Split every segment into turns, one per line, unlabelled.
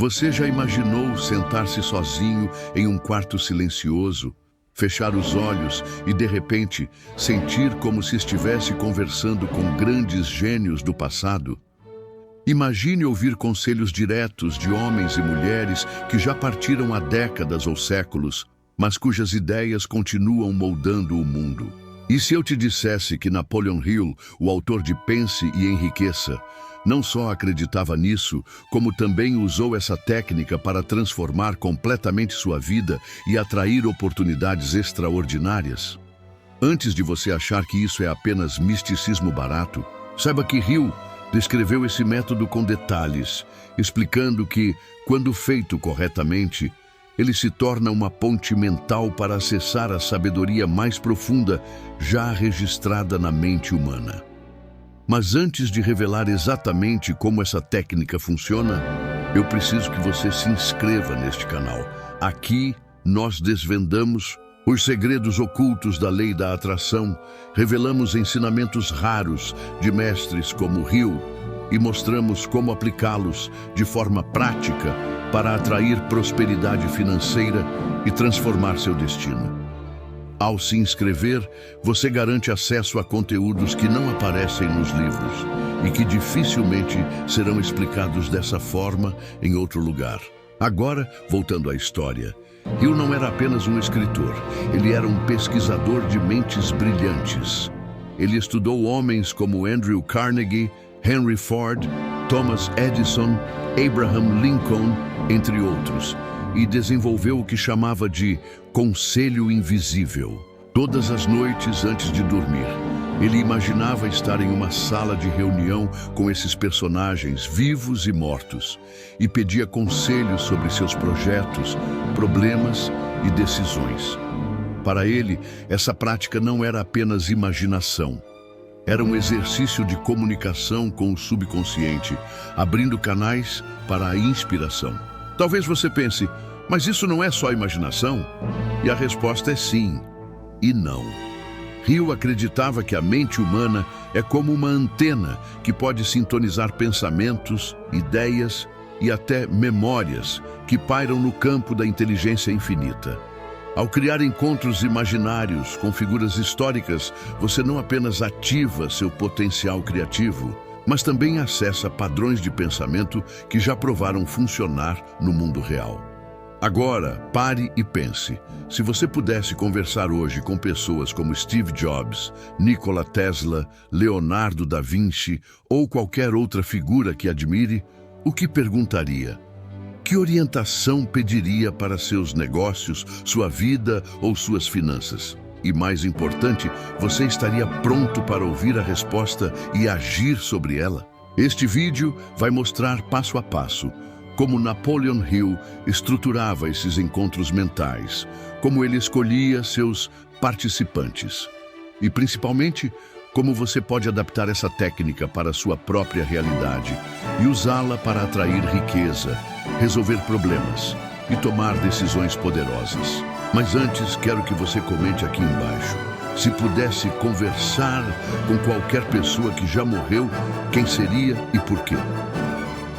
Você já imaginou sentar-se sozinho em um quarto silencioso, fechar os olhos e, de repente, sentir como se estivesse conversando com grandes gênios do passado? Imagine ouvir conselhos diretos de homens e mulheres que já partiram há décadas ou séculos, mas cujas ideias continuam moldando o mundo. E se eu te dissesse que Napoleon Hill, o autor de Pense e Enriqueça, não só acreditava nisso, como também usou essa técnica para transformar completamente sua vida e atrair oportunidades extraordinárias? Antes de você achar que isso é apenas misticismo barato, saiba que Hill descreveu esse método com detalhes, explicando que, quando feito corretamente, ele se torna uma ponte mental para acessar a sabedoria mais profunda já registrada na mente humana. Mas antes de revelar exatamente como essa técnica funciona, eu preciso que você se inscreva neste canal. Aqui nós desvendamos os segredos ocultos da lei da atração, revelamos ensinamentos raros de mestres como Hill e mostramos como aplicá-los de forma prática para atrair prosperidade financeira e transformar seu destino. Ao se inscrever, você garante acesso a conteúdos que não aparecem nos livros e que dificilmente serão explicados dessa forma em outro lugar. Agora, voltando à história, Hill não era apenas um escritor, ele era um pesquisador de mentes brilhantes. Ele estudou homens como Andrew Carnegie, Henry Ford, Thomas Edison, Abraham Lincoln, entre outros, e desenvolveu o que chamava de conselho invisível. Todas as noites antes de dormir, ele imaginava estar em uma sala de reunião com esses personagens vivos e mortos e pedia conselhos sobre seus projetos, problemas e decisões. Para ele, essa prática não era apenas imaginação. Era um exercício de comunicação com o subconsciente, abrindo canais para a inspiração. Talvez você pense, mas isso não é só imaginação? E a resposta é sim e não. Hill acreditava que a mente humana é como uma antena que pode sintonizar pensamentos, ideias e até memórias que pairam no campo da inteligência infinita. Ao criar encontros imaginários com figuras históricas, você não apenas ativa seu potencial criativo, mas também acessa padrões de pensamento que já provaram funcionar no mundo real. Agora, pare e pense. Se você pudesse conversar hoje com pessoas como Steve Jobs, Nikola Tesla, Leonardo da Vinci ou qualquer outra figura que admire, o que perguntaria? Que orientação pediria para seus negócios, sua vida ou suas finanças? E mais importante, você estaria pronto para ouvir a resposta e agir sobre ela? Este vídeo vai mostrar passo a passo como Napoleon Hill estruturava esses encontros mentais, como ele escolhia seus participantes e, principalmente, como você pode adaptar essa técnica para a sua própria realidade e usá-la para atrair riqueza, resolver problemas e tomar decisões poderosas. Mas antes, quero que você comente aqui embaixo. Se pudesse conversar com qualquer pessoa que já morreu, quem seria e por quê?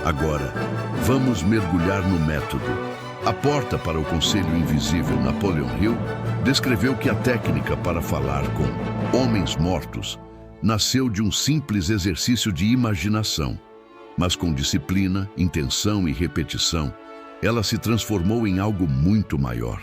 Agora, vamos mergulhar no método. A porta para o Conselho Invisível, Napoleon Hill, descreveu que a técnica para falar com homens mortos nasceu de um simples exercício de imaginação, mas com disciplina, intenção e repetição, ela se transformou em algo muito maior.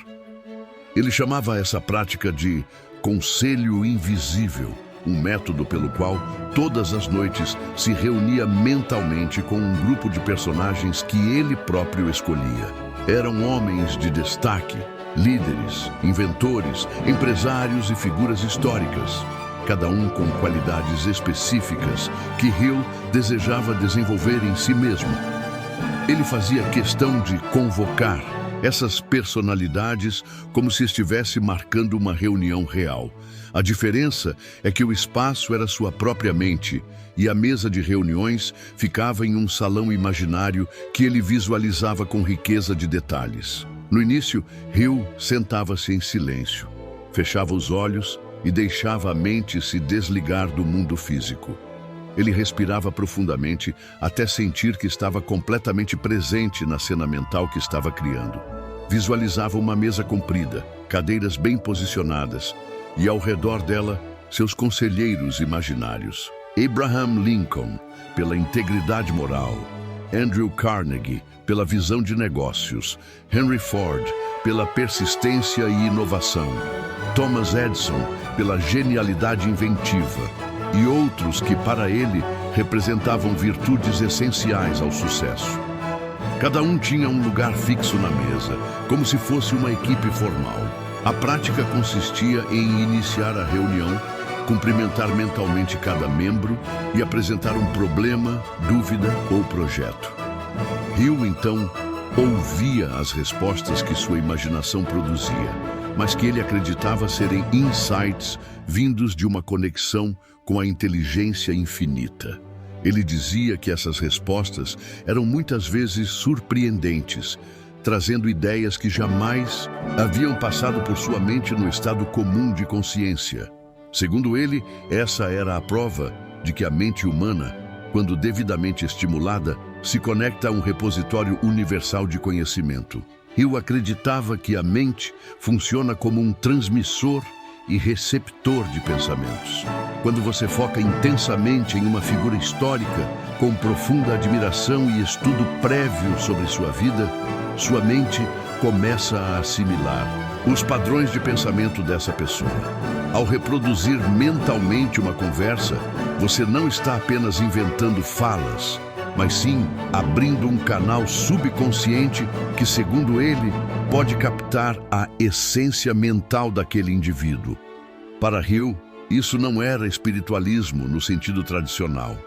Ele chamava essa prática de Conselho Invisível, um método pelo qual, todas as noites, se reunia mentalmente com um grupo de personagens que ele próprio escolhia. Eram homens de destaque, líderes, inventores, empresários e figuras históricas, cada um com qualidades específicas que Hill desejava desenvolver em si mesmo. Ele fazia questão de convocar essas personalidades como se estivesse marcando uma reunião real. A diferença é que o espaço era sua própria mente e a mesa de reuniões ficava em um salão imaginário que ele visualizava com riqueza de detalhes. No início, Hill sentava-se em silêncio, fechava os olhos e deixava a mente se desligar do mundo físico. Ele respirava profundamente até sentir que estava completamente presente na cena mental que estava criando. Visualizava uma mesa comprida, cadeiras bem posicionadas e, ao redor dela, seus conselheiros imaginários. Abraham Lincoln, pela integridade moral. Andrew Carnegie, pela visão de negócios. Henry Ford, pela persistência e inovação. Thomas Edison, pela genialidade inventiva. E outros que, para ele, representavam virtudes essenciais ao sucesso. Cada um tinha um lugar fixo na mesa, como se fosse uma equipe formal. A prática consistia em iniciar a reunião, cumprimentar mentalmente cada membro e apresentar um problema, dúvida ou projeto. Hill, então, ouvia as respostas que sua imaginação produzia, mas que ele acreditava serem insights vindos de uma conexão com a inteligência infinita. Ele dizia que essas respostas eram muitas vezes surpreendentes, trazendo ideias que jamais haviam passado por sua mente no estado comum de consciência. Segundo ele, essa era a prova de que a mente humana, quando devidamente estimulada, se conecta a um repositório universal de conhecimento. Hill acreditava que a mente funciona como um transmissor e receptor de pensamentos. Quando você foca intensamente em uma figura histórica, com profunda admiração e estudo prévio sobre sua vida, sua mente começa a assimilar os padrões de pensamento dessa pessoa. Ao reproduzir mentalmente uma conversa, você não está apenas inventando falas, mas sim abrindo um canal subconsciente que, segundo ele, pode captar a essência mental daquele indivíduo. Para Hill, isso não era espiritualismo no sentido tradicional,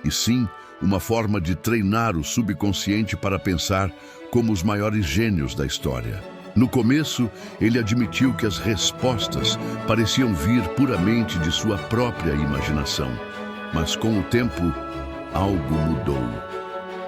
e sim uma forma de treinar o subconsciente para pensar como os maiores gênios da história. No começo, ele admitiu que as respostas pareciam vir puramente de sua própria imaginação, mas com o tempo, algo mudou.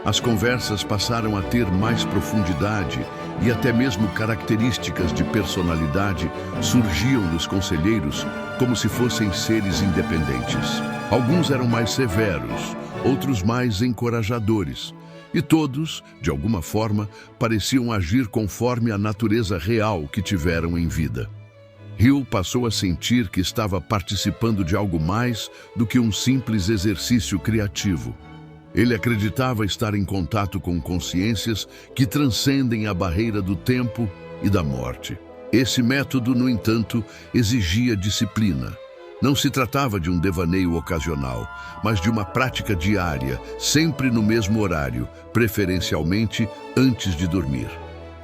As conversas passaram a ter mais profundidade e até mesmo características de personalidade surgiam nos conselheiros como se fossem seres independentes. Alguns eram mais severos, outros mais encorajadores, e todos, de alguma forma, pareciam agir conforme a natureza real que tiveram em vida. Hill passou a sentir que estava participando de algo mais do que um simples exercício criativo. Ele acreditava estar em contato com consciências que transcendem a barreira do tempo e da morte. Esse método, no entanto, exigia disciplina. Não se tratava de um devaneio ocasional, mas de uma prática diária, sempre no mesmo horário, preferencialmente antes de dormir.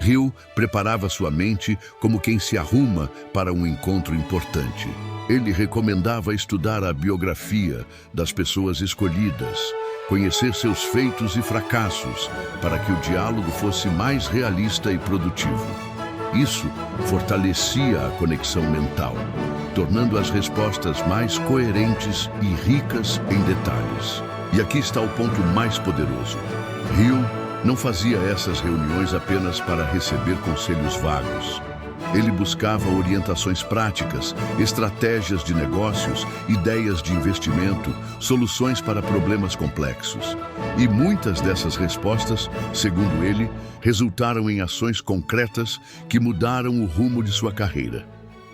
Hill preparava sua mente como quem se arruma para um encontro importante. Ele recomendava estudar a biografia das pessoas escolhidas, conhecer seus feitos e fracassos, para que o diálogo fosse mais realista e produtivo. Isso fortalecia a conexão mental, tornando as respostas mais coerentes e ricas em detalhes. E aqui está o ponto mais poderoso. Hill não fazia essas reuniões apenas para receber conselhos vagos. Ele buscava orientações práticas, estratégias de negócios, ideias de investimento, soluções para problemas complexos. E muitas dessas respostas, segundo ele, resultaram em ações concretas que mudaram o rumo de sua carreira.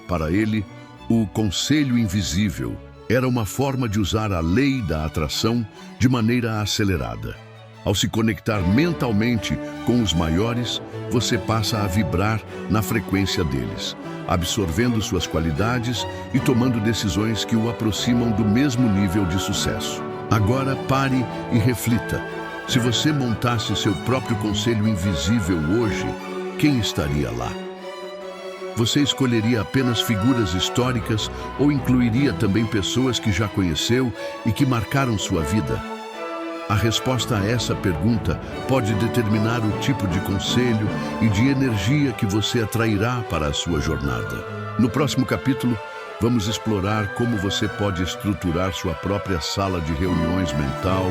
Para ele, o conselho invisível era uma forma de usar a lei da atração de maneira acelerada. Ao se conectar mentalmente com os maiores, você passa a vibrar na frequência deles, absorvendo suas qualidades e tomando decisões que o aproximam do mesmo nível de sucesso. Agora pare e reflita. Se você montasse seu próprio conselho invisível hoje, quem estaria lá? Você escolheria apenas figuras históricas ou incluiria também pessoas que já conheceu e que marcaram sua vida? A resposta a essa pergunta pode determinar o tipo de conselho e de energia que você atrairá para a sua jornada. No próximo capítulo, vamos explorar como você pode estruturar sua própria sala de reuniões mental,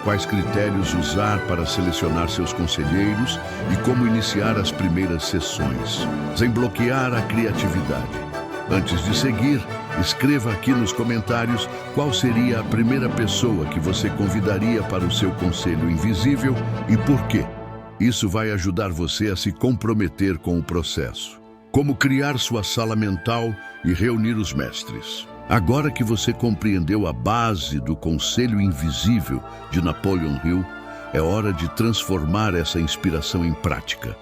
quais critérios usar para selecionar seus conselheiros e como iniciar as primeiras sessões, sem bloquear a criatividade. Antes de seguir, Escreva aqui nos comentários qual seria a primeira pessoa que você convidaria para o seu conselho invisível e por quê. Isso vai ajudar você a se comprometer com o processo. Como criar sua sala mental e reunir os mestres. Agora que você compreendeu a base do Conselho Invisível de Napoleon Hill, é hora de transformar essa inspiração em prática.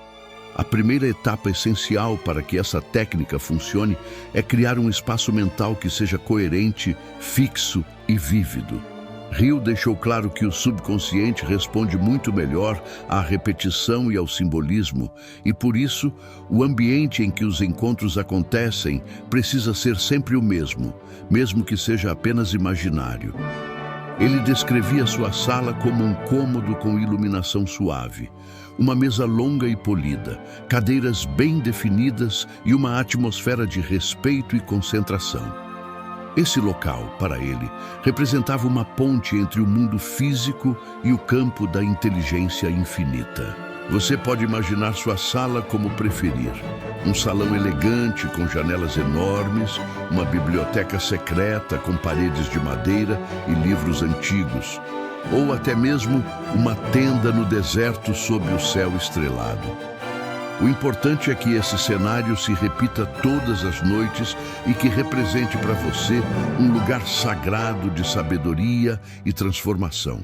A primeira etapa essencial para que essa técnica funcione é criar um espaço mental que seja coerente, fixo e vívido. Hill deixou claro que o subconsciente responde muito melhor à repetição e ao simbolismo, e por isso, o ambiente em que os encontros acontecem precisa ser sempre o mesmo que seja apenas imaginário. Ele descrevia sua sala como um cômodo com iluminação suave, uma mesa longa e polida, cadeiras bem definidas e uma atmosfera de respeito e concentração. Esse local, para ele, representava uma ponte entre o mundo físico e o campo da inteligência infinita. Você pode imaginar sua sala como preferir. Um salão elegante com janelas enormes, uma biblioteca secreta com paredes de madeira e livros antigos, ou até mesmo uma tenda no deserto sob o céu estrelado. O importante é que esse cenário se repita todas as noites e que represente para você um lugar sagrado de sabedoria e transformação.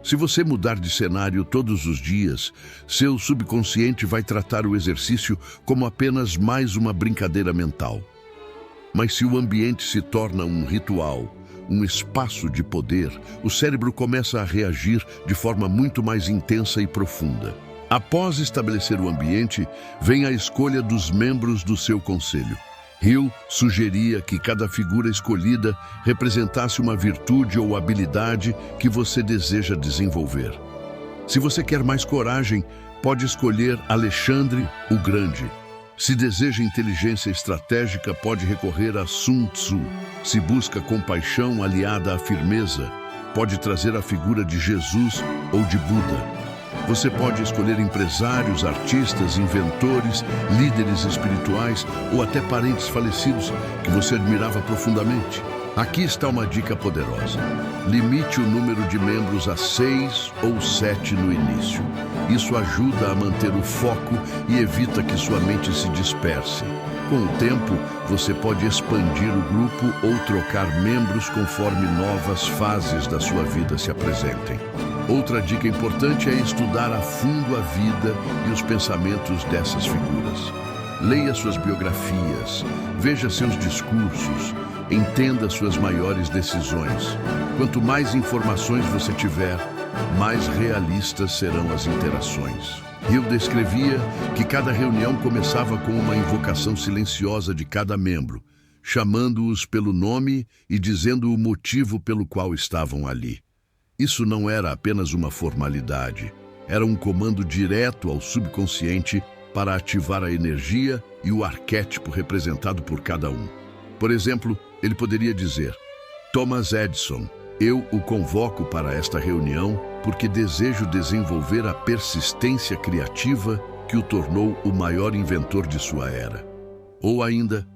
Se você mudar de cenário todos os dias, seu subconsciente vai tratar o exercício como apenas mais uma brincadeira mental. Mas se o ambiente se torna um ritual, um espaço de poder, o cérebro começa a reagir de forma muito mais intensa e profunda. Após estabelecer o ambiente, vem a escolha dos membros do seu conselho. Hill sugeria que cada figura escolhida representasse uma virtude ou habilidade que você deseja desenvolver. Se você quer mais coragem, pode escolher Alexandre o Grande. Se deseja inteligência estratégica, pode recorrer a Sun Tzu. Se busca compaixão aliada à firmeza, pode trazer a figura de Jesus ou de Buda. Você pode escolher empresários, artistas, inventores, líderes espirituais ou até parentes falecidos que você admirava profundamente. Aqui está uma dica poderosa. Limite o número de membros a 6 ou 7 no início. Isso ajuda a manter o foco e evita que sua mente se disperse. Com o tempo, você pode expandir o grupo ou trocar membros conforme novas fases da sua vida se apresentem. Outra dica importante é estudar a fundo a vida e os pensamentos dessas figuras. Leia suas biografias, veja seus discursos, entenda suas maiores decisões. Quanto mais informações você tiver, mais realistas serão as interações. Hill descrevia que cada reunião começava com uma invocação silenciosa de cada membro, chamando-os pelo nome e dizendo o motivo pelo qual estavam ali. Isso não era apenas uma formalidade, era um comando direto ao subconsciente para ativar a energia e o arquétipo representado por cada um. Por exemplo, ele poderia dizer: Thomas Edison, eu o convoco para esta reunião porque desejo desenvolver a persistência criativa que o tornou o maior inventor de sua era. Ou ainda,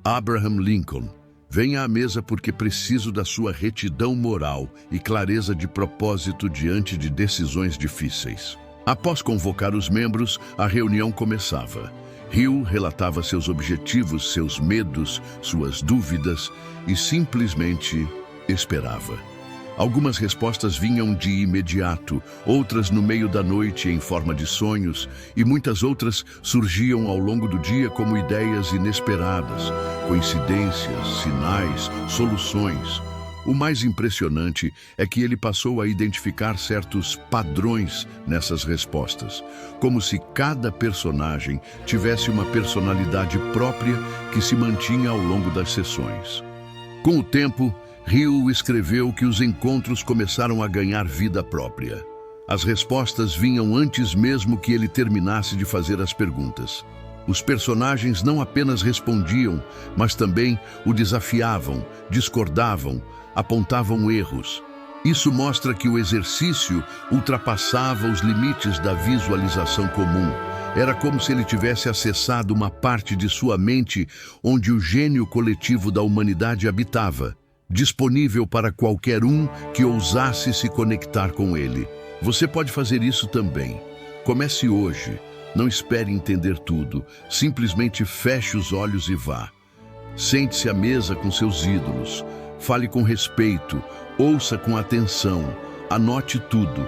Abraham Lincoln, venha à mesa porque preciso da sua retidão moral e clareza de propósito diante de decisões difíceis. Após convocar os membros, a reunião começava. Hill relatava seus objetivos, seus medos, suas dúvidas e simplesmente esperava. Algumas respostas vinham de imediato, outras no meio da noite em forma de sonhos, e muitas outras surgiam ao longo do dia como ideias inesperadas, coincidências, sinais, soluções. O mais impressionante é que ele passou a identificar certos padrões nessas respostas, como se cada personagem tivesse uma personalidade própria que se mantinha ao longo das sessões. Com o tempo, Hill escreveu que os encontros começaram a ganhar vida própria. As respostas vinham antes mesmo que ele terminasse de fazer as perguntas. Os personagens não apenas respondiam, mas também o desafiavam, discordavam, apontavam erros. Isso mostra que o exercício ultrapassava os limites da visualização comum. Era como se ele tivesse acessado uma parte de sua mente onde o gênio coletivo da humanidade habitava, disponível para qualquer um que ousasse se conectar com ele. Você pode fazer isso também. Comece hoje. Não espere entender tudo. Simplesmente feche os olhos e vá. Sente-se à mesa com seus ídolos. Fale com respeito. Ouça com atenção. Anote tudo.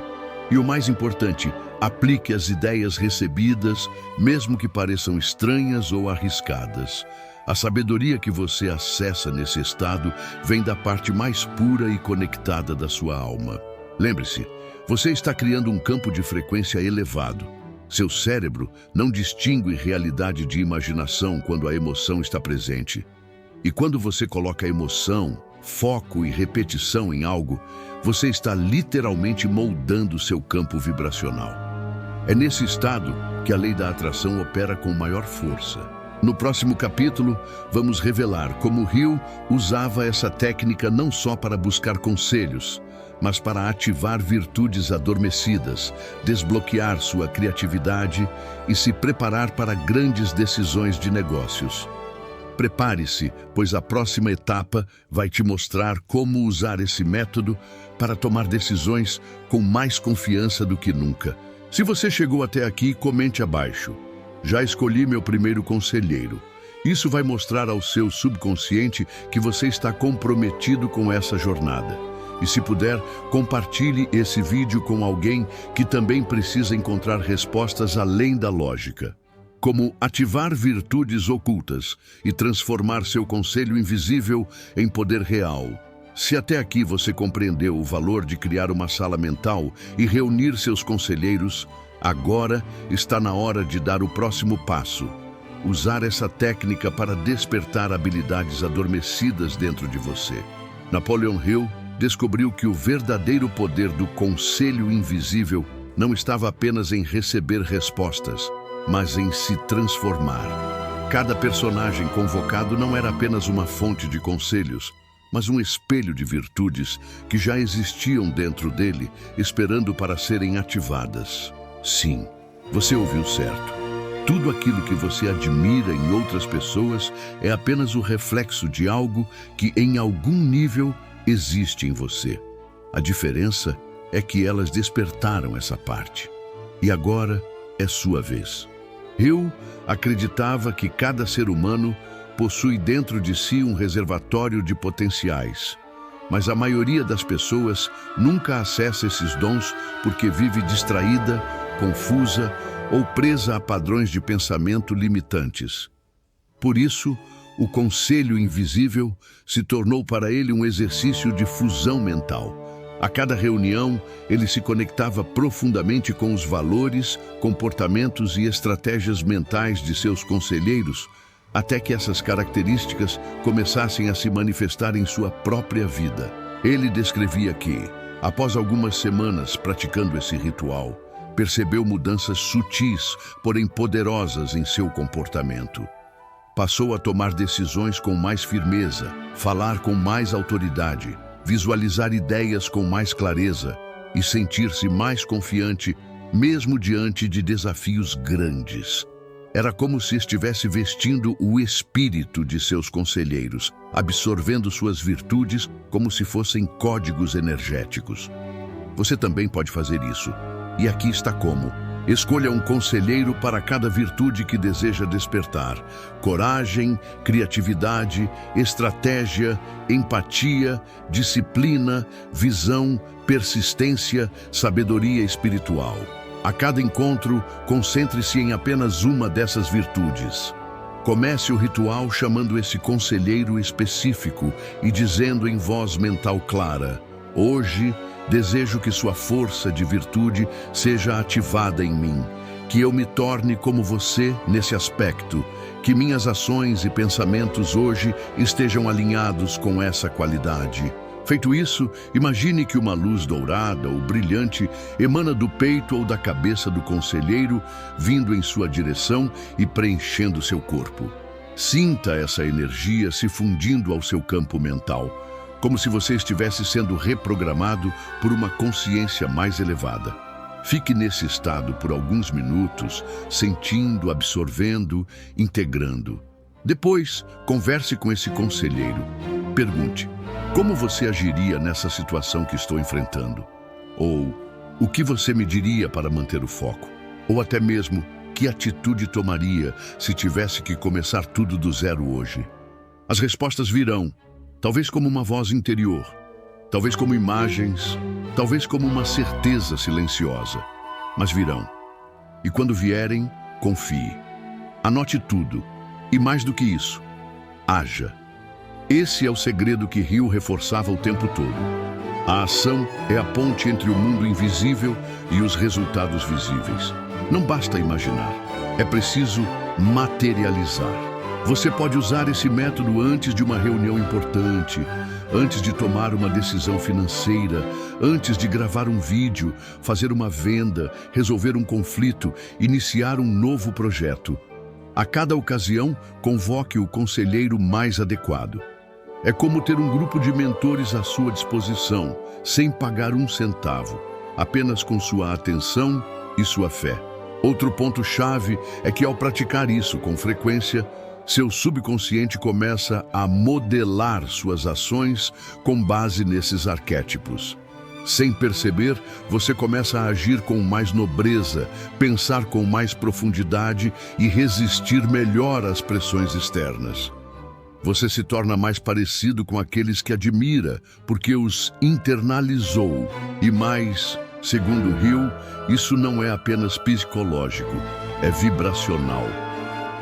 E o mais importante, aplique as ideias recebidas, mesmo que pareçam estranhas ou arriscadas. A sabedoria que você acessa nesse estado vem da parte mais pura e conectada da sua alma. Lembre-se, você está criando um campo de frequência elevado. Seu cérebro não distingue realidade de imaginação quando a emoção está presente. E quando você coloca emoção, foco e repetição em algo, você está literalmente moldando seu campo vibracional. É nesse estado que a lei da atração opera com maior força. No próximo capítulo, vamos revelar como Hill usava essa técnica não só para buscar conselhos, mas para ativar virtudes adormecidas, desbloquear sua criatividade e se preparar para grandes decisões de negócios. Prepare-se, pois a próxima etapa vai te mostrar como usar esse método para tomar decisões com mais confiança do que nunca. Se você chegou até aqui, comente abaixo. Já escolhi meu primeiro conselheiro. Isso vai mostrar ao seu subconsciente que você está comprometido com essa jornada. E se puder, compartilhe esse vídeo com alguém que também precisa encontrar respostas além da lógica. Como ativar virtudes ocultas e transformar seu conselho invisível em poder real. Se até aqui você compreendeu o valor de criar uma sala mental e reunir seus conselheiros, agora está na hora de dar o próximo passo. Usar essa técnica para despertar habilidades adormecidas dentro de você. Napoleon Hill descobriu que o verdadeiro poder do conselho invisível não estava apenas em receber respostas, mas em se transformar. Cada personagem convocado não era apenas uma fonte de conselhos, mas um espelho de virtudes que já existiam dentro dele, esperando para serem ativadas. Sim, você ouviu certo. Tudo aquilo que você admira em outras pessoas é apenas o reflexo de algo que, em algum nível, existe em você. A diferença é que elas despertaram essa parte. E agora é sua vez. Hill acreditava que cada ser humano possui dentro de si um reservatório de potenciais, mas a maioria das pessoas nunca acessa esses dons porque vive distraída, confusa ou presa a padrões de pensamento limitantes. Por isso, o conselho invisível se tornou para ele um exercício de fusão mental. A cada reunião, ele se conectava profundamente com os valores, comportamentos e estratégias mentais de seus conselheiros, até que essas características começassem a se manifestar em sua própria vida. Ele descrevia que, após algumas semanas praticando esse ritual, percebeu mudanças sutis, porém poderosas em seu comportamento. Passou a tomar decisões com mais firmeza, falar com mais autoridade, visualizar ideias com mais clareza e sentir-se mais confiante, mesmo diante de desafios grandes. Era como se estivesse vestindo o espírito de seus conselheiros, absorvendo suas virtudes como se fossem códigos energéticos. Você também pode fazer isso. E aqui está como. Escolha um conselheiro para cada virtude que deseja despertar: coragem, criatividade, estratégia, empatia, disciplina, visão, persistência, sabedoria espiritual. A cada encontro, concentre-se em apenas uma dessas virtudes. Comece o ritual chamando esse conselheiro específico e dizendo em voz mental clara: hoje, desejo que sua força de virtude seja ativada em mim, que eu me torne como você nesse aspecto, que minhas ações e pensamentos hoje estejam alinhados com essa qualidade. Feito isso, imagine que uma luz dourada ou brilhante emana do peito ou da cabeça do conselheiro, vindo em sua direção e preenchendo seu corpo. Sinta essa energia se fundindo ao seu campo mental, como se você estivesse sendo reprogramado por uma consciência mais elevada. Fique nesse estado por alguns minutos, sentindo, absorvendo, integrando. Depois, converse com esse conselheiro. Pergunte: como você agiria nessa situação que estou enfrentando? Ou, o que você me diria para manter o foco? Ou até mesmo, que atitude tomaria se tivesse que começar tudo do zero hoje? As respostas virão, talvez como uma voz interior, talvez como imagens, talvez como uma certeza silenciosa, mas virão. E quando vierem, confie. Anote tudo. E mais do que isso, haja. Esse é o segredo que Hill reforçava o tempo todo. A ação é a ponte entre o mundo invisível e os resultados visíveis. Não basta imaginar, é preciso materializar. Você pode usar esse método antes de uma reunião importante, antes de tomar uma decisão financeira, antes de gravar um vídeo, fazer uma venda, resolver um conflito, iniciar um novo projeto. A cada ocasião, convoque o conselheiro mais adequado. É como ter um grupo de mentores à sua disposição, sem pagar um centavo, apenas com sua atenção e sua fé. Outro ponto-chave é que, ao praticar isso com frequência, seu subconsciente começa a modelar suas ações com base nesses arquétipos. Sem perceber, você começa a agir com mais nobreza, pensar com mais profundidade e resistir melhor às pressões externas. Você se torna mais parecido com aqueles que admira, porque os internalizou. E mais, segundo Hill, isso não é apenas psicológico, é vibracional.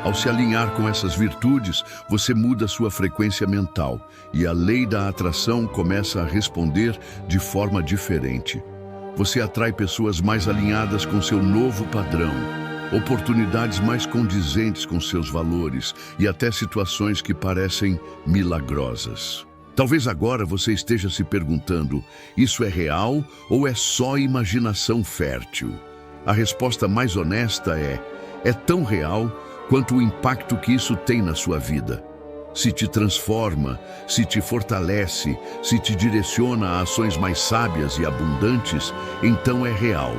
Ao se alinhar com essas virtudes, você muda sua frequência mental e a lei da atração começa a responder de forma diferente. Você atrai pessoas mais alinhadas com seu novo padrão, oportunidades mais condizentes com seus valores e até situações que parecem milagrosas. Talvez agora você esteja se perguntando: isso é real ou é só imaginação fértil? A resposta mais honesta é tão real quanto o impacto que isso tem na sua vida. Se te transforma, se te fortalece, se te direciona a ações mais sábias e abundantes, então é real.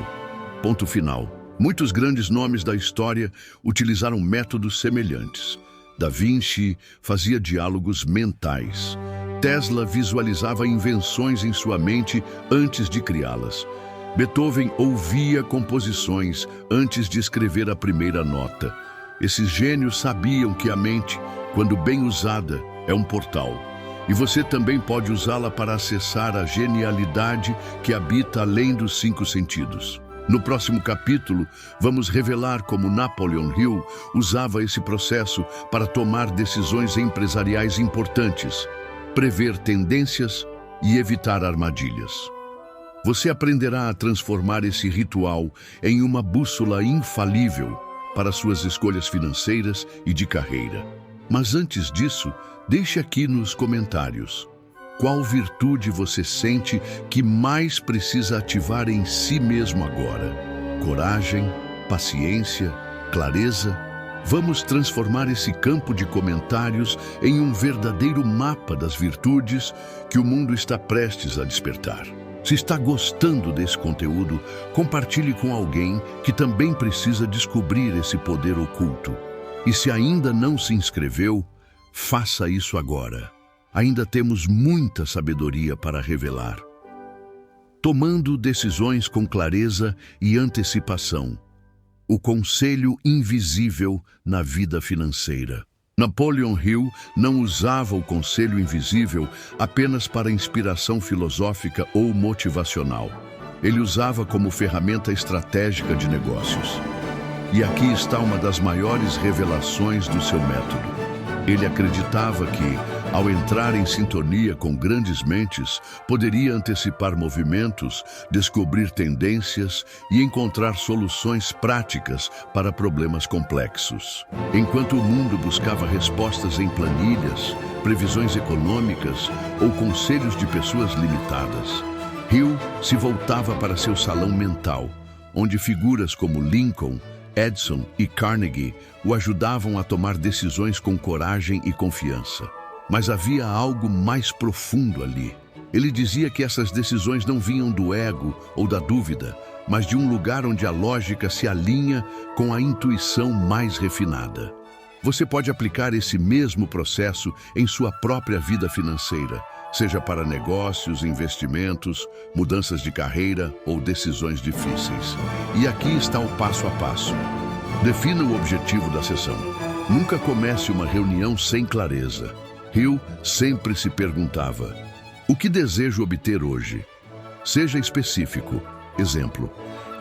Ponto final. Muitos grandes nomes da história utilizaram métodos semelhantes. Da Vinci fazia diálogos mentais. Tesla visualizava invenções em sua mente antes de criá-las. Beethoven ouvia composições antes de escrever a primeira nota. Esses gênios sabiam que a mente, quando bem usada, é um portal. E você também pode usá-la para acessar a genialidade que habita além dos 5 sentidos. No próximo capítulo, vamos revelar como Napoleon Hill usava esse processo para tomar decisões empresariais importantes, prever tendências e evitar armadilhas. Você aprenderá a transformar esse ritual em uma bússola infalível para suas escolhas financeiras e de carreira. Mas antes disso, deixe aqui nos comentários: qual virtude você sente que mais precisa ativar em si mesmo agora? Coragem, paciência, clareza? Vamos transformar esse campo de comentários em um verdadeiro mapa das virtudes que o mundo está prestes a despertar. Se está gostando desse conteúdo, compartilhe com alguém que também precisa descobrir esse poder oculto. E se ainda não se inscreveu, faça isso agora. Ainda temos muita sabedoria para revelar. Tomando decisões com clareza e antecipação. O conselho invisível na vida financeira. Napoleon Hill não usava o conselho invisível apenas para inspiração filosófica ou motivacional. Ele usava como ferramenta estratégica de negócios. E aqui está uma das maiores revelações do seu método. Ele acreditava que, ao entrar em sintonia com grandes mentes, poderia antecipar movimentos, descobrir tendências e encontrar soluções práticas para problemas complexos. Enquanto o mundo buscava respostas em planilhas, previsões econômicas ou conselhos de pessoas limitadas, Hill se voltava para seu salão mental, onde figuras como Lincoln, Edison e Carnegie o ajudavam a tomar decisões com coragem e confiança. Mas havia algo mais profundo ali. Ele dizia que essas decisões não vinham do ego ou da dúvida, mas de um lugar onde a lógica se alinha com a intuição mais refinada. Você pode aplicar esse mesmo processo em sua própria vida financeira, seja para negócios, investimentos, mudanças de carreira ou decisões difíceis. E aqui está o passo a passo. Defina o objetivo da sessão. Nunca comece uma reunião sem clareza. Hill sempre se perguntava: o que desejo obter hoje? Seja específico. Exemplo: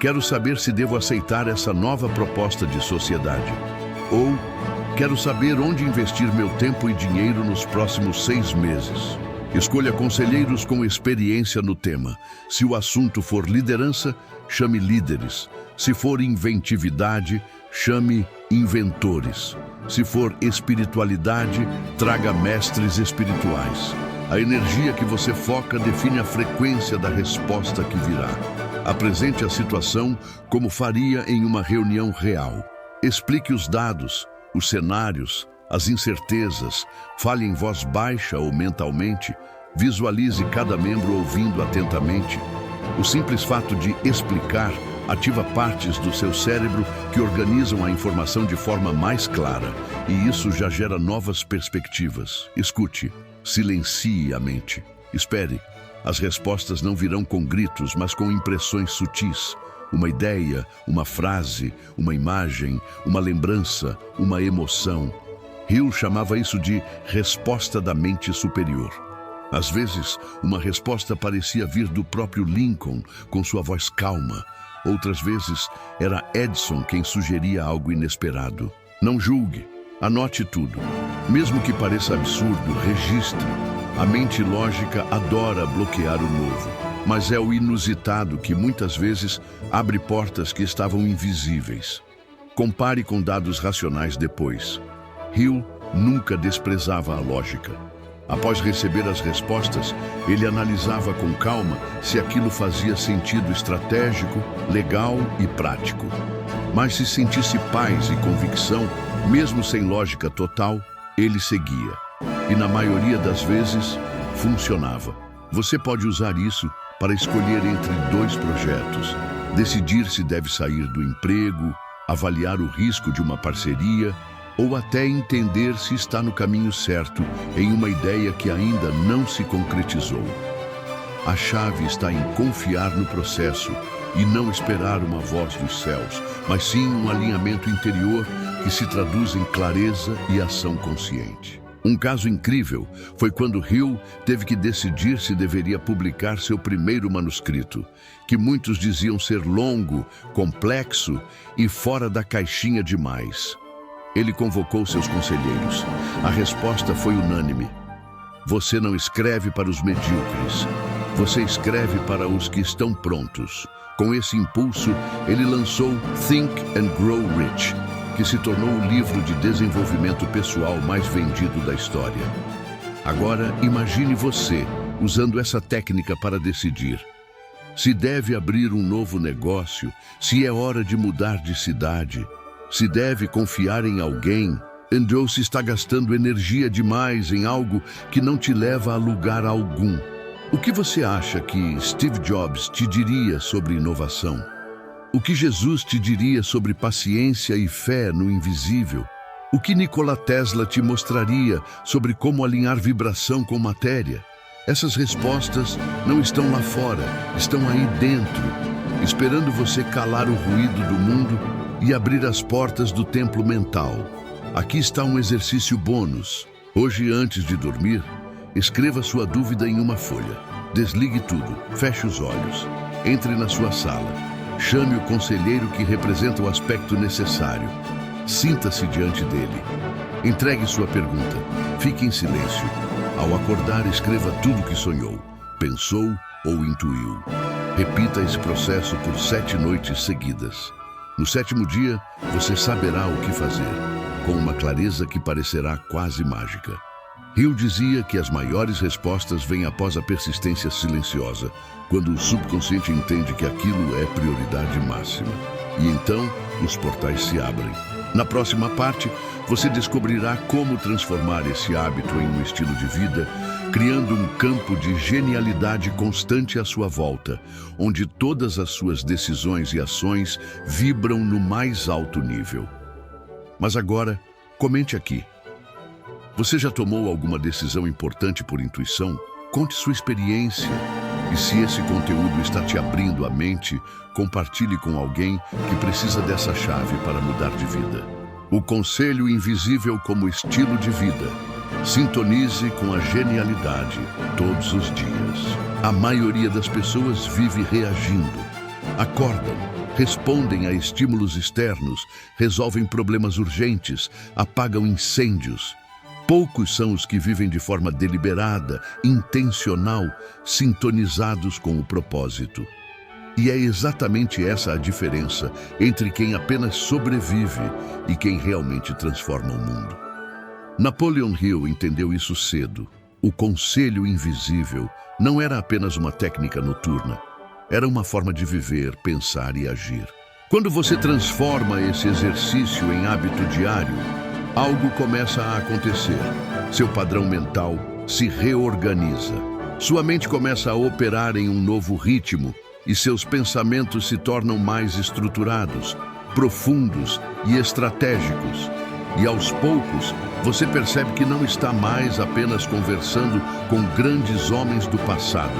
quero saber se devo aceitar essa nova proposta de sociedade. Ou, quero saber onde investir meu tempo e dinheiro nos próximos 6 meses. Escolha conselheiros com experiência no tema. Se o assunto for liderança, chame líderes. Se for inventividade, chame inventores. Se for espiritualidade, traga mestres espirituais. A energia que você foca define a frequência da resposta que virá. Apresente a situação como faria em uma reunião real. Explique os dados, os cenários, as incertezas. Fale em voz baixa ou mentalmente. Visualize cada membro ouvindo atentamente. O simples fato de explicar ativa partes do seu cérebro que organizam a informação de forma mais clara, e isso já gera novas perspectivas. Escute, silencie a mente. Espere. As respostas não virão com gritos, mas com impressões sutis. Uma ideia, uma frase, uma imagem, uma lembrança, uma emoção. Hill chamava isso de resposta da mente superior. Às vezes, uma resposta parecia vir do próprio Lincoln, com sua voz calma. Outras vezes, era Edison quem sugeria algo inesperado. Não julgue, anote tudo. Mesmo que pareça absurdo, registre. A mente lógica adora bloquear o novo, mas é o inusitado que muitas vezes abre portas que estavam invisíveis. Compare com dados racionais depois. Hill nunca desprezava a lógica. Após receber as respostas, ele analisava com calma se aquilo fazia sentido estratégico, legal e prático. Mas se sentisse paz e convicção, mesmo sem lógica total, ele seguia. E na maioria das vezes, funcionava. Você pode usar isso para escolher entre 2 projetos, decidir se deve sair do emprego, avaliar o risco de uma parceria, ou até entender se está no caminho certo em uma ideia que ainda não se concretizou. A chave está em confiar no processo e não esperar uma voz dos céus, mas sim um alinhamento interior que se traduz em clareza e ação consciente. Um caso incrível foi quando Hill teve que decidir se deveria publicar seu primeiro manuscrito, que muitos diziam ser longo, complexo e fora da caixinha demais. Ele convocou seus conselheiros. A resposta foi unânime. Você não escreve para os medíocres. Você escreve para os que estão prontos. Com esse impulso, ele lançou Think and Grow Rich, que se tornou o livro de desenvolvimento pessoal mais vendido da história. Agora, imagine você usando essa técnica para decidir se deve abrir um novo negócio, se é hora de mudar de cidade, se deve confiar em alguém, ou se está gastando energia demais em algo que não te leva a lugar algum. O que você acha que Steve Jobs te diria sobre inovação? O que Jesus te diria sobre paciência e fé no invisível? O que Nikola Tesla te mostraria sobre como alinhar vibração com matéria? Essas respostas não estão lá fora, estão aí dentro, esperando você calar o ruído do mundo e abrir as portas do templo mental. Aqui está um exercício bônus. Hoje, antes de dormir, escreva sua dúvida em uma folha. Desligue tudo, feche os olhos, entre na sua sala, chame o conselheiro que representa o aspecto necessário. Sinta-se diante dele. Entregue sua pergunta. Fique em silêncio. Ao acordar, escreva tudo que sonhou, pensou ou intuiu. Repita esse processo por 7 noites seguidas. No 7º dia, você saberá o que fazer, com uma clareza que parecerá quase mágica. Hill dizia que as maiores respostas vêm após a persistência silenciosa, quando o subconsciente entende que aquilo é prioridade máxima. E então, os portais se abrem. Na próxima parte, você descobrirá como transformar esse hábito em um estilo de vida, criando um campo de genialidade constante à sua volta, onde todas as suas decisões e ações vibram no mais alto nível. Mas agora, comente aqui. Você já tomou alguma decisão importante por intuição? Conte sua experiência. E se esse conteúdo está te abrindo a mente, compartilhe com alguém que precisa dessa chave para mudar de vida. O conselho invisível como estilo de vida. Sintonize com a genialidade todos os dias. A maioria das pessoas vive reagindo. Acordam, respondem a estímulos externos, resolvem problemas urgentes, apagam incêndios. Poucos são os que vivem de forma deliberada, intencional, sintonizados com o propósito. E é exatamente essa a diferença entre quem apenas sobrevive e quem realmente transforma o mundo. Napoleon Hill entendeu isso cedo. O conselho invisível não era apenas uma técnica noturna. Era uma forma de viver, pensar e agir. Quando você transforma esse exercício em hábito diário, algo começa a acontecer. Seu padrão mental se reorganiza. Sua mente começa a operar em um novo ritmo e seus pensamentos se tornam mais estruturados, profundos e estratégicos. E aos poucos, você percebe que não está mais apenas conversando com grandes homens do passado.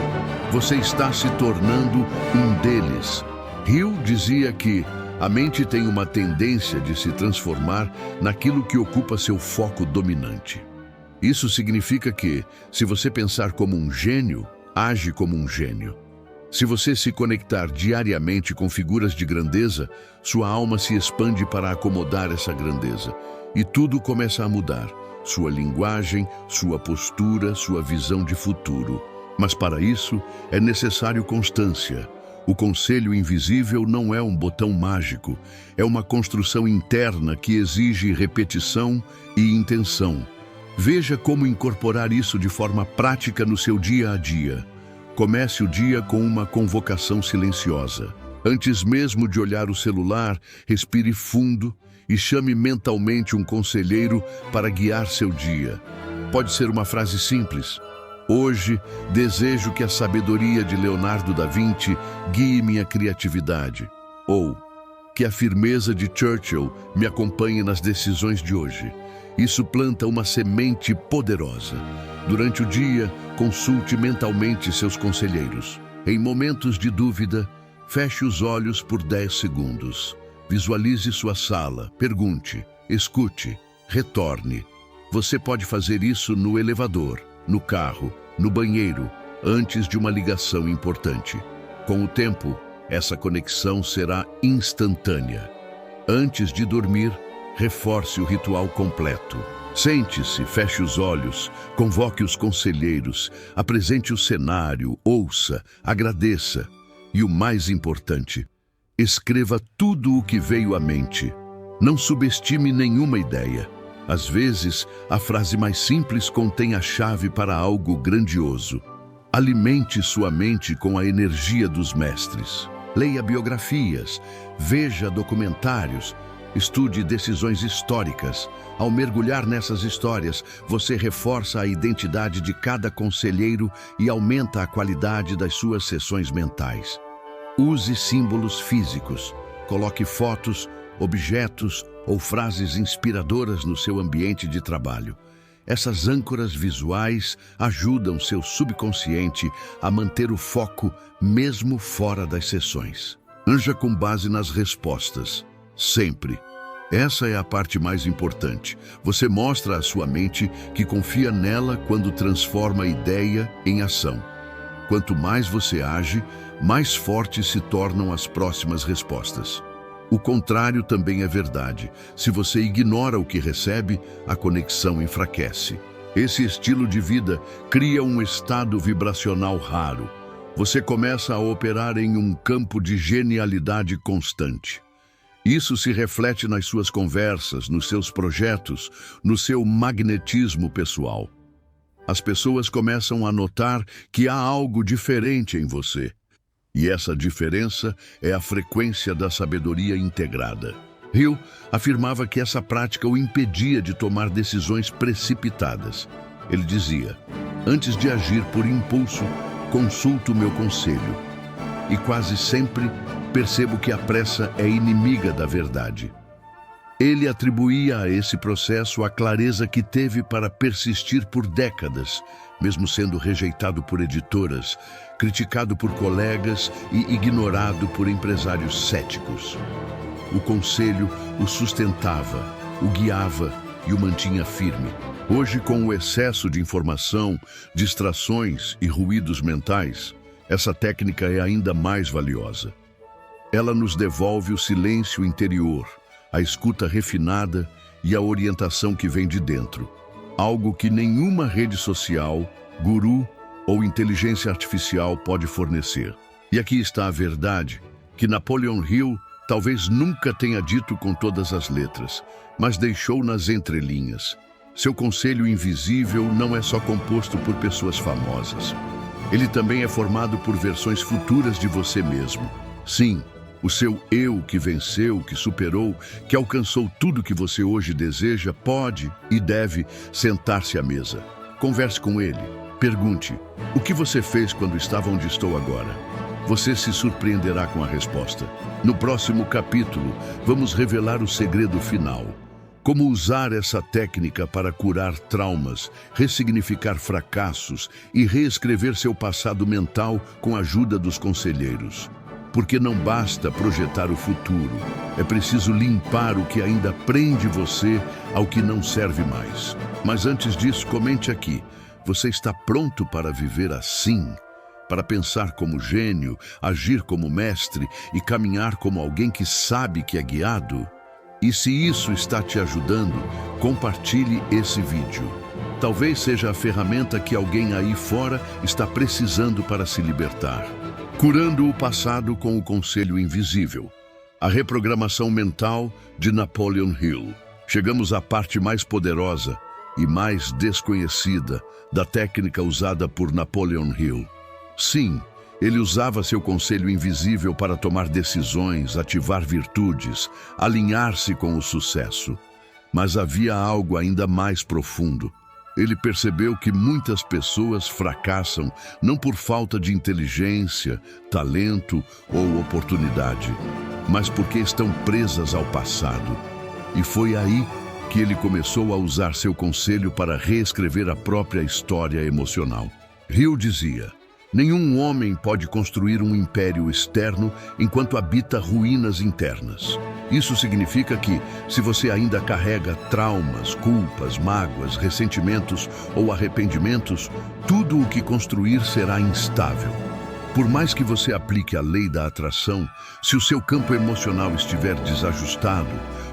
Você está se tornando um deles. Hill dizia que a mente tem uma tendência de se transformar naquilo que ocupa seu foco dominante. Isso significa que, se você pensar como um gênio, age como um gênio. Se você se conectar diariamente com figuras de grandeza, sua alma se expande para acomodar essa grandeza. E tudo começa a mudar. Sua linguagem, sua postura, sua visão de futuro. Mas para isso, é necessário constância. O conselho invisível não é um botão mágico, é uma construção interna que exige repetição e intenção. Veja como incorporar isso de forma prática no seu dia a dia. Comece o dia com uma convocação silenciosa. Antes mesmo de olhar o celular, respire fundo e chame mentalmente um conselheiro para guiar seu dia. Pode ser uma frase simples. Hoje, desejo que a sabedoria de Leonardo da Vinci guie minha criatividade. Ou, que a firmeza de Churchill me acompanhe nas decisões de hoje. Isso planta uma semente poderosa. Durante o dia, consulte mentalmente seus conselheiros. Em momentos de dúvida, feche os olhos por 10 segundos. Visualize sua sala, pergunte, escute, retorne. Você pode fazer isso no elevador, no carro, no banheiro, antes de uma ligação importante. Com o tempo, essa conexão será instantânea. Antes de dormir, reforce o ritual completo. Sente-se, feche os olhos, convoque os conselheiros, apresente o cenário, ouça, agradeça. E o mais importante, escreva tudo o que veio à mente. Não subestime nenhuma ideia. Às vezes, a frase mais simples contém a chave para algo grandioso. Alimente sua mente com a energia dos mestres. Leia biografias, veja documentários, estude decisões históricas. Ao mergulhar nessas histórias, você reforça a identidade de cada conselheiro e aumenta a qualidade das suas sessões mentais. Use símbolos físicos. Coloque fotos, objetos ou frases inspiradoras no seu ambiente de trabalho. Essas âncoras visuais ajudam seu subconsciente a manter o foco mesmo fora das sessões. Anja com base nas respostas. Sempre. Essa é a parte mais importante. Você mostra à sua mente que confia nela quando transforma a ideia em ação. Quanto mais você age, mais fortes se tornam as próximas respostas. O contrário também é verdade. Se você ignora o que recebe, a conexão enfraquece. Esse estilo de vida cria um estado vibracional raro. Você começa a operar em um campo de genialidade constante. Isso se reflete nas suas conversas, nos seus projetos, no seu magnetismo pessoal. As pessoas começam a notar que há algo diferente em você. E essa diferença é a frequência da sabedoria integrada. Hill afirmava que essa prática o impedia de tomar decisões precipitadas. Ele dizia: antes de agir por impulso, consulto o meu conselho. E quase sempre percebo que a pressa é inimiga da verdade. Ele atribuía a esse processo a clareza que teve para persistir por décadas, mesmo sendo rejeitado por editoras, criticado por colegas e ignorado por empresários céticos. O conselho o sustentava, o guiava e o mantinha firme. Hoje, com o excesso de informação, distrações e ruídos mentais, essa técnica é ainda mais valiosa. Ela nos devolve o silêncio interior, a escuta refinada e a orientação que vem de dentro. Algo que nenhuma rede social, guru ou inteligência artificial pode fornecer. E aqui está a verdade, que Napoleon Hill talvez nunca tenha dito com todas as letras, mas deixou nas entrelinhas. Seu conselho invisível não é só composto por pessoas famosas. Ele também é formado por versões futuras de você mesmo. Sim, o seu eu que venceu, que superou, que alcançou tudo que você hoje deseja, pode e deve sentar-se à mesa. Converse com ele. Pergunte: o que você fez quando estava onde estou agora? Você se surpreenderá com a resposta. No próximo capítulo, vamos revelar o segredo final. Como usar essa técnica para curar traumas, ressignificar fracassos e reescrever seu passado mental com a ajuda dos conselheiros. Porque não basta projetar o futuro, é preciso limpar o que ainda prende você ao que não serve mais. Mas antes disso, comente aqui: você está pronto para viver assim? Para pensar como gênio, agir como mestre e caminhar como alguém que sabe que é guiado? E se isso está te ajudando, compartilhe esse vídeo. Talvez seja a ferramenta que alguém aí fora está precisando para se libertar. Curando o passado com o conselho invisível. A reprogramação mental de Napoleon Hill. Chegamos à parte mais poderosa e mais desconhecida da técnica usada por Napoleon Hill. Sim, ele usava seu conselho invisível para tomar decisões, ativar virtudes, alinhar-se com o sucesso. Mas havia algo ainda mais profundo. Ele percebeu que muitas pessoas fracassam não por falta de inteligência, talento ou oportunidade, mas porque estão presas ao passado. E foi aí que ele começou a usar seu conselho para reescrever a própria história emocional. Hill dizia: nenhum homem pode construir um império externo enquanto habita ruínas internas. Isso significa que, se você ainda carrega traumas, culpas, mágoas, ressentimentos ou arrependimentos, tudo o que construir será instável. Por mais que você aplique a lei da atração, se o seu campo emocional estiver desajustado,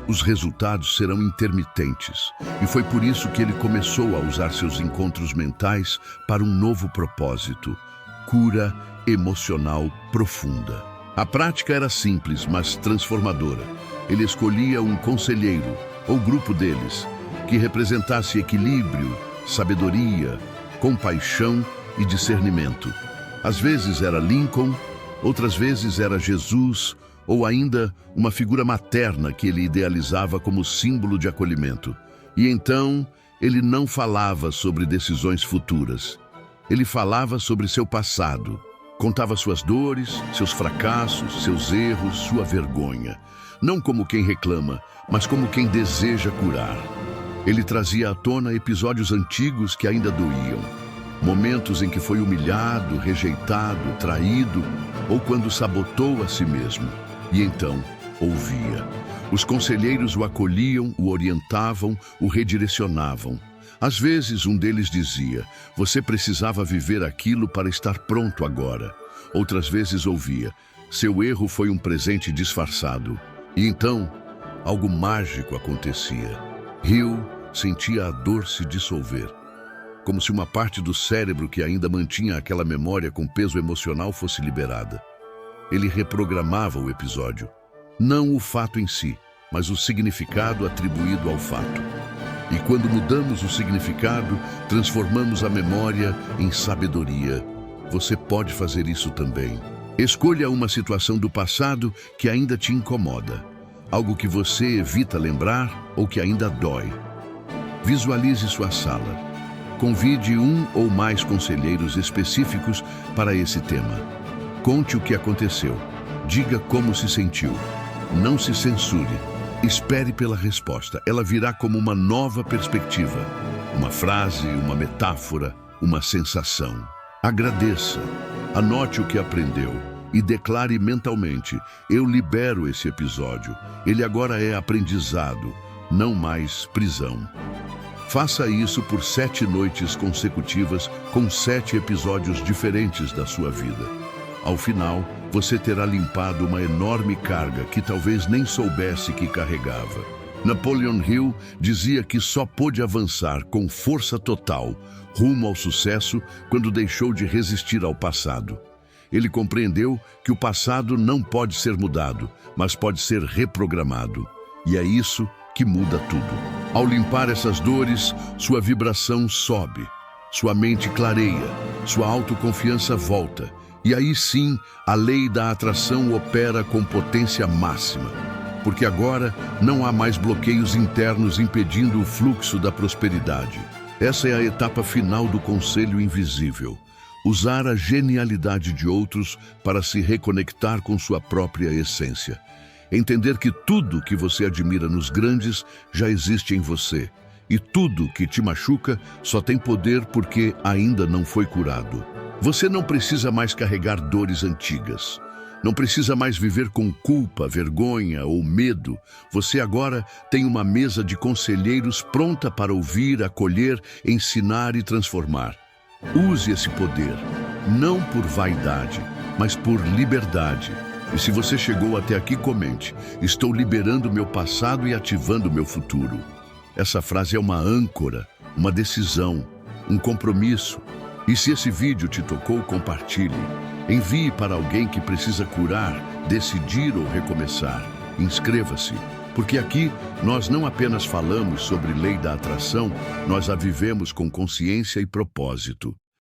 os resultados serão intermitentes. E foi por isso que ele começou a usar seus encontros mentais para um novo propósito: cura emocional profunda. A prática era simples, mas transformadora. Ele escolhia um conselheiro, ou grupo deles, que representasse equilíbrio, sabedoria, compaixão e discernimento. Às vezes era Lincoln, outras vezes era Jesus, ou ainda uma figura materna que ele idealizava como símbolo de acolhimento. E então, ele não falava sobre decisões futuras. Ele falava sobre seu passado. Contava suas dores, seus fracassos, seus erros, sua vergonha. Não como quem reclama, mas como quem deseja curar. Ele trazia à tona episódios antigos que ainda doíam. Momentos em que foi humilhado, rejeitado, traído, ou quando sabotou a si mesmo. E então, ouvia. Os conselheiros o acolhiam, o orientavam, o redirecionavam. Às vezes, um deles dizia: você precisava viver aquilo para estar pronto agora. Outras vezes ouvia: seu erro foi um presente disfarçado. E então, algo mágico acontecia. Hill sentia a dor se dissolver, como se uma parte do cérebro que ainda mantinha aquela memória com peso emocional fosse liberada. Ele reprogramava o episódio. Não o fato em si, mas o significado atribuído ao fato. E quando mudamos o significado, transformamos a memória em sabedoria. Você pode fazer isso também. Escolha uma situação do passado que ainda te incomoda. algo que você evita lembrar ou que ainda dói. Visualize sua sala. Convide um ou mais conselheiros específicos para esse tema. Conte o que aconteceu. Diga como se sentiu. Não se censure. Espere pela resposta. Ela virá como uma nova perspectiva. Uma frase, uma metáfora, uma sensação. Agradeça. Anote o que aprendeu e declare mentalmente: eu libero esse episódio. Ele agora é aprendizado, não mais prisão. Faça isso por 7 noites consecutivas com 7 episódios diferentes da sua vida. Ao final, você terá limpado uma enorme carga que talvez nem soubesse que carregava. Napoleon Hill dizia que só pôde avançar com força total rumo ao sucesso quando deixou de resistir ao passado. Ele compreendeu que o passado não pode ser mudado, mas pode ser reprogramado. E é isso que muda tudo. Ao limpar essas dores, sua vibração sobe, sua mente clareia, sua autoconfiança volta. E aí sim, a lei da atração opera com potência máxima. Porque agora não há mais bloqueios internos impedindo o fluxo da prosperidade. Essa é a etapa final do conselho invisível. Usar a genialidade de outros para se reconectar com sua própria essência. Entender que tudo que você admira nos grandes já existe em você. E tudo que te machuca só tem poder porque ainda não foi curado. Você não precisa mais carregar dores antigas. Não precisa mais viver com culpa, vergonha ou medo. Você agora tem uma mesa de conselheiros pronta para ouvir, acolher, ensinar e transformar. Use esse poder, não por vaidade, mas por liberdade. E se você chegou até aqui, comente: estou liberando meu passado e ativando meu futuro. Essa frase é uma âncora, uma decisão, um compromisso. E se esse vídeo te tocou, compartilhe. Envie para alguém que precisa curar, decidir ou recomeçar. Inscreva-se, porque aqui nós não apenas falamos sobre lei da atração, nós a vivemos com consciência e propósito.